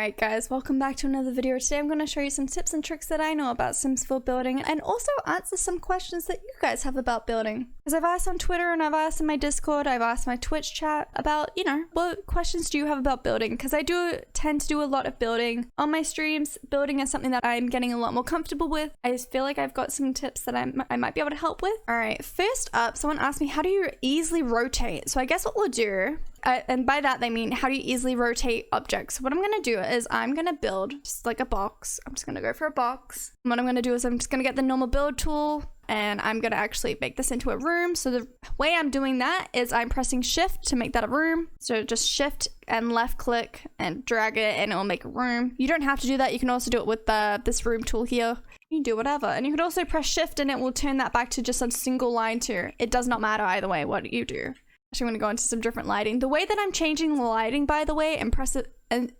Alright guys, welcome back to another video. Today I'm going to show you some tips and tricks that I know about Sims 4 building and also answer some questions that you guys have about building. Because I've asked on Twitter and I've asked in my Discord, I've asked my Twitch chat about, what questions do you have about building? Because I do tend to do a lot of building on my streams. Building is something that I'm getting a lot more comfortable with. I just feel like I've got some tips that I might be able to help with. Alright, first up, someone asked me, how do you easily rotate? So I guess what we'll do, and by that they mean how do you easily rotate objects. What I'm going to do is I'm going to build just like a box. I'm just going to go for a box. And what I'm going to do is I'm just going to get the normal build tool and I'm going to actually make this into a room. So the way I'm doing that is I'm pressing shift to make that a room. So just shift and left click and drag it and it will make a room. You don't have to do that. You can also do it with this room tool here. You can do whatever. And you can also press shift and it will turn that back to just a single line too. It does not matter either way what you do. Actually, I'm going to go into some different lighting. The way that I'm changing the lighting, by the way, and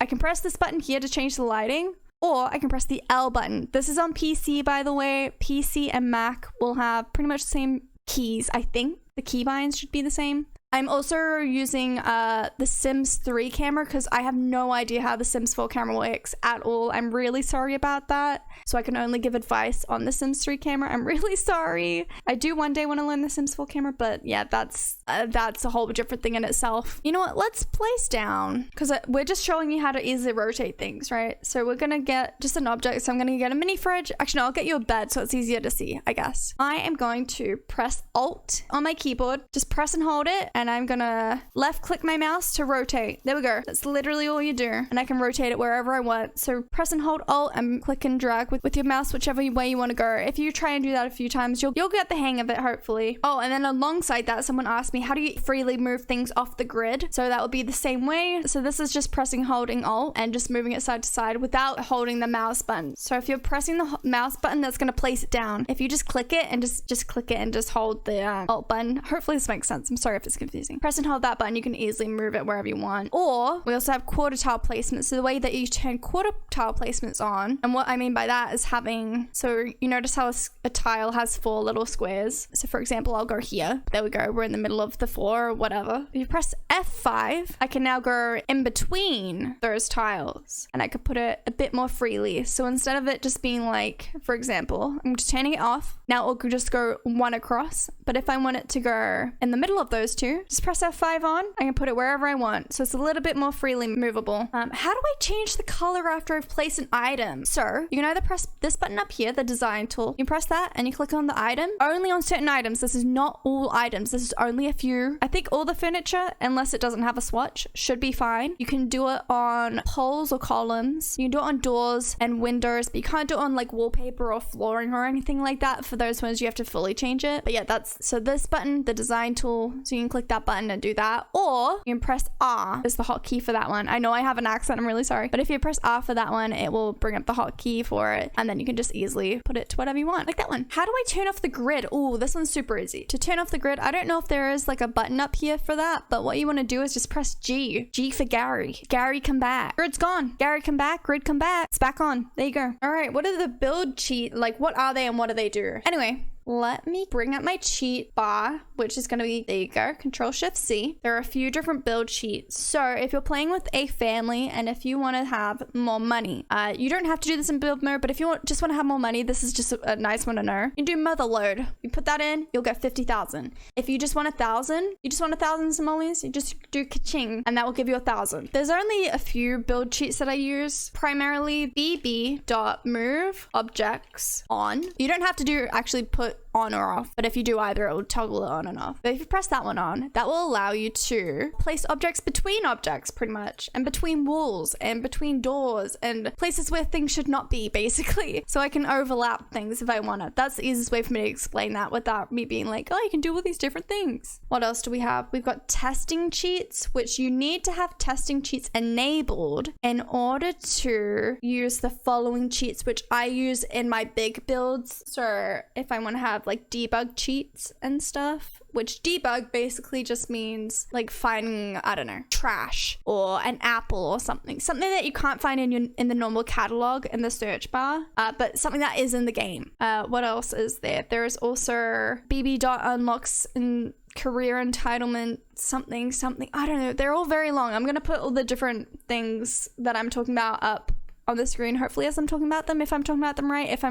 I can press this button here to change the lighting, or I can press the L button. This is on PC, by the way. PC and Mac will have pretty much the same keys, I think. The keybinds should be the same. I'm also using the Sims 3 camera because I have no idea how the Sims 4 camera works at all. I'm really sorry about that. So I can only give advice on the Sims 3 camera. I'm really sorry. I do one day want to learn the Sims 4 camera, but yeah, that's a whole different thing in itself. You know what? Let's place down because we're just showing you how to easily rotate things, right? So we're going to get just an object. So I'm going to get a mini fridge. Actually, no, I'll get you a bed so it's easier to see, I guess. I am going to press Alt on my keyboard. Just press and hold it. And I'm gonna left click my mouse to rotate. There we go. That's literally all you do. And I can rotate it wherever I want. So press and hold Alt and click and drag with your mouse whichever way you want to go. If you try and do that a few times, you'll get the hang of it, hopefully. Oh, and then alongside that, someone asked me, how do you freely move things off the grid? So that would be the same way. So this is just pressing holding Alt and just moving it side to side without holding the mouse button. So if you're pressing the mouse button, that's gonna place it down. If you just click it and just click it and just hold the Alt button, hopefully this makes sense. I'm sorry if it's confusing. Press and hold that button, you can easily move it wherever you want. Or we also have quarter tile placements. So the way that you turn quarter tile placements on, and what I mean by that is having, so you notice how a tile has 4 little squares. So for example, I'll go here. There we go. We're in the middle of the floor or whatever. If you press F5, I can now go in between those tiles and I could put it a bit more freely. So instead of it just being like, for example, I'm just turning it off. Now it will just go one across. But if I want it to go in the middle of those two, just press F5 on. I can put it wherever I want. So it's a little bit more freely movable. How do I change the color after I've placed an item? So you can either press this button up here, the design tool. You press that and you click on the item. Only on certain items. This is not all items. This is only a few. I think all the furniture, unless it doesn't have a swatch, should be fine. You can do it on poles or columns. You can do it on doors and windows, but you can't do it on like wallpaper or flooring or anything like that. For those ones, you have to fully change it. But yeah, so this button, the design tool, so you can click that button and do that, or you can press R is the hotkey for that one. I know I have an accent, I'm really sorry, but if you press R for that one, it will bring up the hotkey for it, and then you can just easily put it to whatever you want, like that one. How do I turn off the grid? Oh, this one's super easy. To turn off the grid, I don't know if there is like a button up here for that, but what you want to do is just press G for Gary. Gary, come back. Grid's gone. Gary, come back. Grid, come back. It's back on. There you go. All right, what are the build cheat? Like, what are they and what do they do? Anyway, let me bring up my cheat bar, which is going to be, there you go, Control-Shift-C. There are a few different build cheats. So if you're playing with a family and if you want to have more money, you don't have to do this in build mode, but if you just want to have more money, this is just a nice one to know. You do mother load. You put that in, you'll get 50,000. If you just want 1,000, you just want 1,000 simoleons, you just do ka-ching, and that will give you 1,000. There's only a few build cheats that I use, primarily bb.move objects on. You don't have to actually put on or off, but if you do either, it will toggle it on and off. But if you press that one on, that will allow you to place objects between objects, pretty much, and between walls and between doors and places where things should not be, basically. So I can overlap things if I want to. That's the easiest way for me to explain that without me being like, oh, you can do all these different things. What else do we have? We've got testing cheats, which you need to have testing cheats enabled in order to use the following cheats, which I use in my big builds. So if I want to have like debug cheats and stuff, which debug basically just means like finding, I don't know, trash or an apple or something that you can't find in the normal catalog in the search bar, but something that is in the game. What else is there? There is also bb.unlocks and career entitlement, something. I don't know. They're all very long. I'm going to put all the different things that I'm talking about up on the screen, hopefully, as I'm talking about them, if I'm talking about them right. If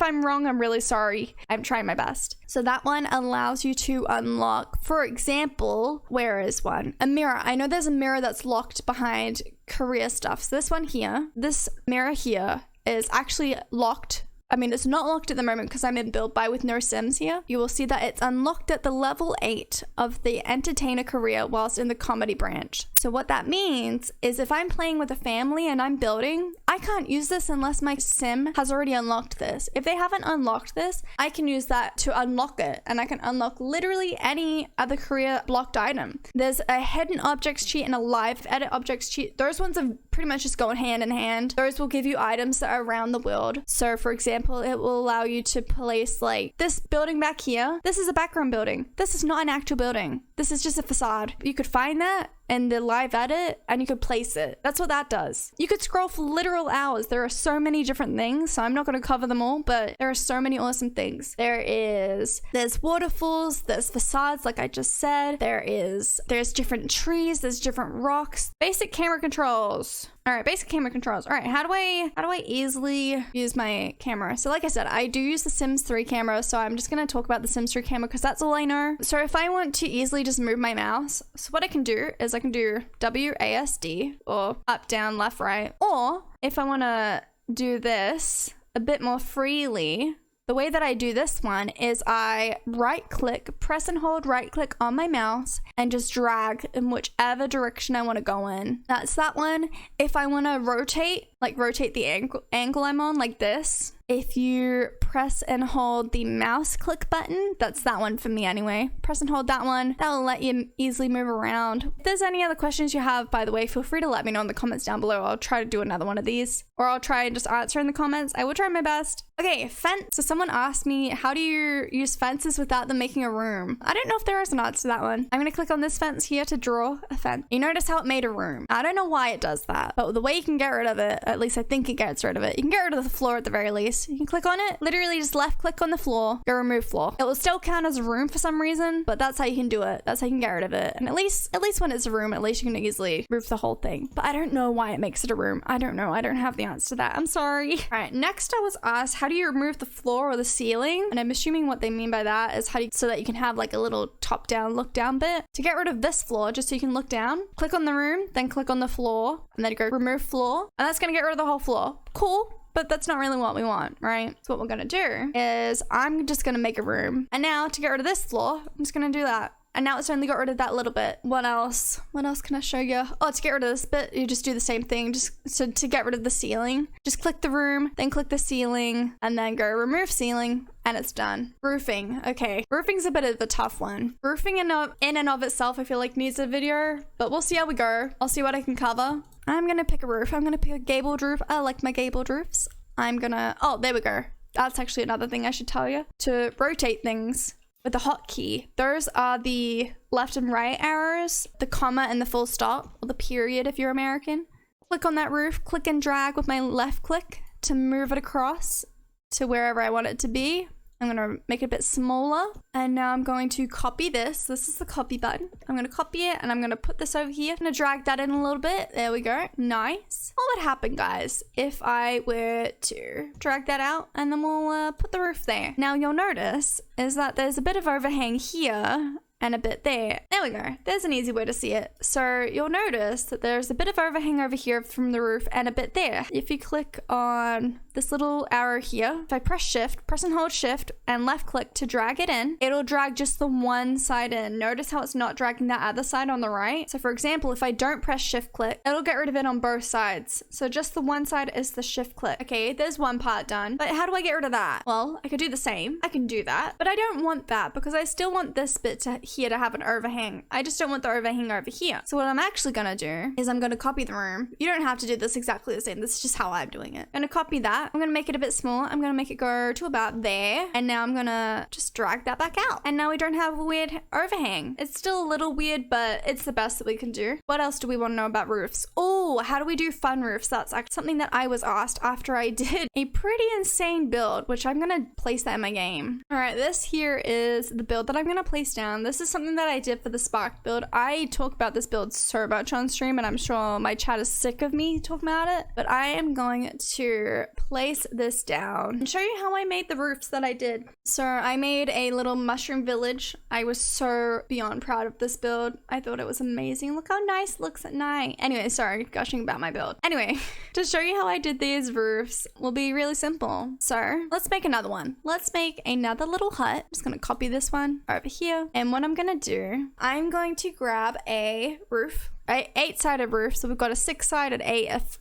I'm wrong, I'm really sorry. I'm trying my best. So that one allows you to unlock, for example, where is one? A mirror. I know there's a mirror that's locked behind career stuff. So this one here, this mirror here is actually locked. I mean, it's not locked at the moment because I'm in build by with no sims here. You will see that it's unlocked at the level 8 of the entertainer career whilst in the comedy branch. So what that means is if I'm playing with a family and I'm building, I can't use this unless my sim has already unlocked this. If they haven't unlocked this, I can use that to unlock it, and I can unlock literally any other career blocked item. There's a hidden objects cheat and a live edit objects cheat. Those ones are pretty much just going hand in hand. Those will give you items that are around the world. So for example, it will allow you to place like this building back here. This is a background building. This is not an actual building. This is just a facade. You could find that in the live edit and you could place it. That's what that does. You could scroll for literal hours. There are so many different things, so I'm not going to cover them all, but there are so many awesome things. There's waterfalls, there's facades like I just said. There's different trees, there's different rocks. Basic camera controls. All right, basic camera controls. All right, how do I easily use my camera? So like I said, I do use the Sims 3 camera, so I'm just going to talk about the Sims 3 camera because that's all I know. So if I want to easily just move my mouse, so what I can do is I can do WASD or up, down, left, right. Or if I want to do this a bit more freely, the way that I do this one is I right click, press and hold right click on my mouse and just drag in whichever direction I want to go in. That's that one. If I want to rotate, like rotate the angle I'm on like this, if you press and hold the mouse click button, that's that one for me anyway. Press and hold that one. That will let you easily move around. If there's any other questions you have, by the way, feel free to let me know in the comments down below. I'll try to do another one of these, or I'll try and just answer in the comments. I will try my best. Okay, fence. So someone asked me, how do you use fences without them making a room? I don't know if there is an answer to that one. I'm gonna click on this fence here to draw a fence. You notice how it made a room. I don't know why it does that, but the way you can get rid of it, at least I think it gets rid of it. You can get rid of the floor at the very least. You can click on it, literally just left click on the floor, go remove floor. It will still count as a room for some reason, but that's how you can do it. That's how you can get rid of it. And at least when it's a room, at least you can easily move the whole thing. But I don't know why it makes it a room. I don't know. I don't have the answer to that. I'm sorry. All right, next I was asked, how do you remove the floor or the ceiling? And I'm assuming what they mean by that is so that you can have like a little top down, look down bit. To get rid of this floor, just so you can look down, click on the room, then click on the floor, and then go remove floor. And that's gonna get rid of the whole floor. Cool. But that's not really what we want, right? So what we're gonna do is I'm just gonna make a room. And now to get rid of this floor, I'm just gonna do that. And now it's only got rid of that little bit. What else? What else can I show you? Oh, to get rid of this bit, you just do the same thing. So to get rid of the ceiling, just click the room, then click the ceiling, and then go remove ceiling, and it's done. Roofing. Okay, roofing's a bit of a tough one. Roofing in and of itself, I feel like needs a video, but we'll see how we go. I'll see what I can cover. I'm gonna pick a roof. I'm gonna pick a gabled roof. I like my gabled roofs. Oh, there we go. That's actually another thing I should tell you. To rotate things with the hotkey, those are the left and right arrows, the comma and the full stop, or the period if you're American. Click on that roof, click and drag with my left click to move it across to wherever I want it to be. I'm gonna make it a bit smaller. And now I'm going to copy this. This is the copy button. I'm gonna copy it and I'm gonna put this over here. I'm gonna drag that in a little bit. There we go. Nice. What would happen, guys, if I were to drag that out and then we'll put the roof there. Now you'll notice is that there's a bit of overhang here and a bit there. There we go. There's an easy way to see it. So you'll notice that there's a bit of overhang over here from the roof and a bit there. If you click on this little arrow here, if I press and hold shift and left click to drag it in, it'll drag just the one side in. Notice how it's not dragging that other side on the right. So for example, if I don't press shift click, it'll get rid of it on both sides. So just the one side is the shift click. Okay, there's one part done, but how do I get rid of that? Well, I could do the same. I can do that, but I don't want that because I still want this bit here to have an overhang. I just don't want the overhang over here. So what I'm actually gonna do is I'm gonna copy the room. You don't have to do this exactly the same. This is just how I'm doing it. I'm gonna copy that. I'm gonna make it a bit smaller. I'm gonna make it go to about there. And now I'm gonna just drag that back out. And now we don't have a weird overhang. It's still a little weird, but it's the best that we can do. What else do we want to know about roofs? Oh, Oh, how do we do fun roofs? That's actually something that I was asked after I did a pretty insane build, which I'm gonna place that in my game. All right, this here is the build that I'm gonna place down. This is something that I did for the Spark build. I talk about this build so much on stream, and I'm sure my chat is sick of me talking about it, but I am going to place this down and show you how I made the roofs that I did. So I made a little mushroom village. I was so beyond proud of this build. I thought it was amazing. Look how nice it looks at night. Anyway, sorry, gushing about my build. Anyway, to show you how I did these roofs will be really simple. So let's make another one. Let's make another little hut. I'm just gonna copy this one over here. And what I'm gonna do, I'm going to grab a roof, an 8-sided roof. So we've got a 6-sided,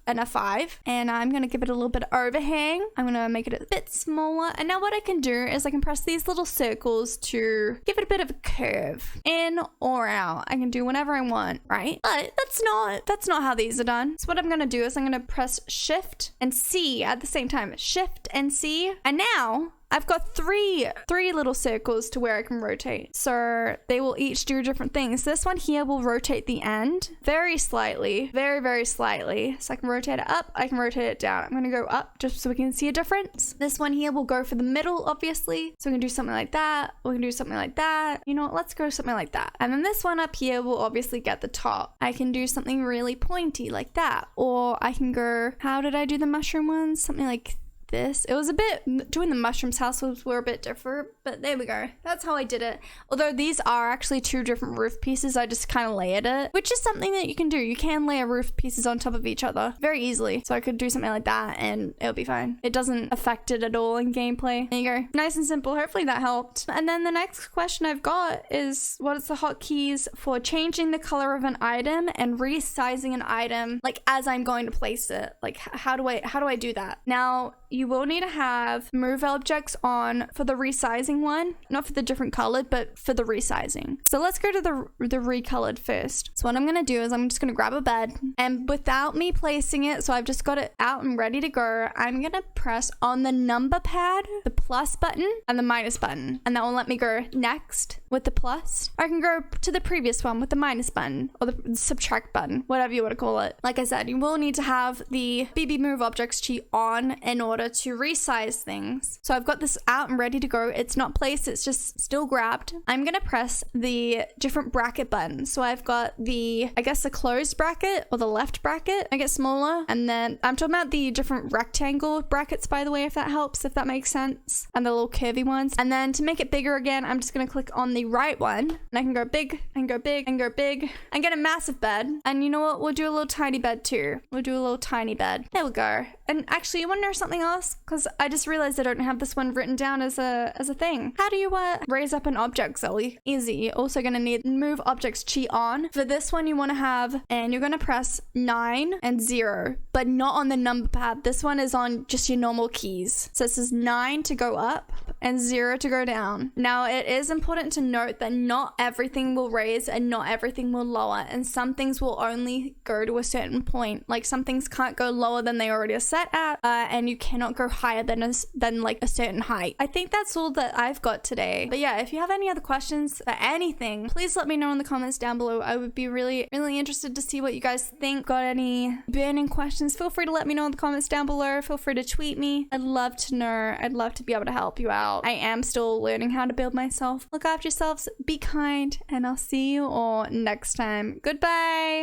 and a 5. And I'm gonna give it a little bit of overhang. I'm gonna make it a bit smaller. And now what I can do is I can press these little circles to give it a bit of a curve, in or out. I can do whatever I want, right? But that's not how these are done. So what I'm gonna do is I'm gonna press Shift and C at the same time. Shift and C. And now I've got three little circles to where I can rotate. So they will each do different things. This one here will rotate the end very slightly, very slightly. So I can rotate it up, I can rotate it down. I'm gonna go up just so we can see a difference. This one here will go for the middle, obviously. So we can do something like that. We can do something like that. You know what, let's go something like that. And then this one up here will obviously get the top. I can do something really pointy like that. Or I can go, how did I do the mushroom ones? Something like this. It was a bit, doing the mushrooms houses were a bit different, but there we go. That's how I did it. Although these are actually 2 different roof pieces, I just kind of layered it, which is something that you can do. You can layer roof pieces on top of each other very easily. So I could do something like that and it'll be fine. It doesn't affect it at all in gameplay. There you go. Nice and simple. Hopefully that helped. And then the next question I've got is, what is the hotkeys for changing the color of an item and resizing an item, like as I'm going to place it? Like how do I do that? Now, you will need to have move objects on for the resizing one, not for the different colored, but for the resizing. So let's go to the recolored first. So what I'm gonna do is I'm just gonna grab a bed, and without me placing it, so I've just got it out and ready to go, I'm gonna press on the number pad, the plus button and the minus button, and that will let me go next with the plus. Or I can go to the previous one with the minus button or the subtract button, whatever you want to call it. Like I said, you will need to have the BB move objects cheat on in order to resize things. So I've got this out and ready to go. It's not placed, it's just still grabbed. I'm gonna press the different bracket buttons. So I've got the, I guess the closed bracket or the left bracket. I get smaller, and then I'm talking about the different rectangle brackets, by the way, if that helps, if that makes sense, and the little curvy ones. And then to make it bigger again, I'm just gonna click on the right one, and I can go big and go big and go big and get a massive bed. And you know what, we'll do a little tiny bed too. We'll do a little tiny bed. There we go. And actually, you want to know something else? Because I just realized I don't have this one written down as a thing. How do you raise up an object, Zoe? Easy. You're also going to need move objects cheat on. For this one, you want to have, and you're going to press 9 and 0, but not on the number pad. This one is on just your normal keys. So this is 9 to go up and 0 to go down. Now, it is important to note that not everything will raise and not everything will lower, and some things will only go to a certain point. Like some things can't go lower than they already are set at, and you cannot go higher than like a certain height. I think that's all that I've got today. But yeah, if you have any other questions or anything, please let me know in the comments down below. I would be really interested to see what you guys think. Got any burning questions? Feel free to let me know in the comments down below. Feel free to tweet me. I'd love to know. I'd love to be able to help you out. I am still learning how to build myself. Look after yourselves, be kind, and I'll see you all next time. Goodbye.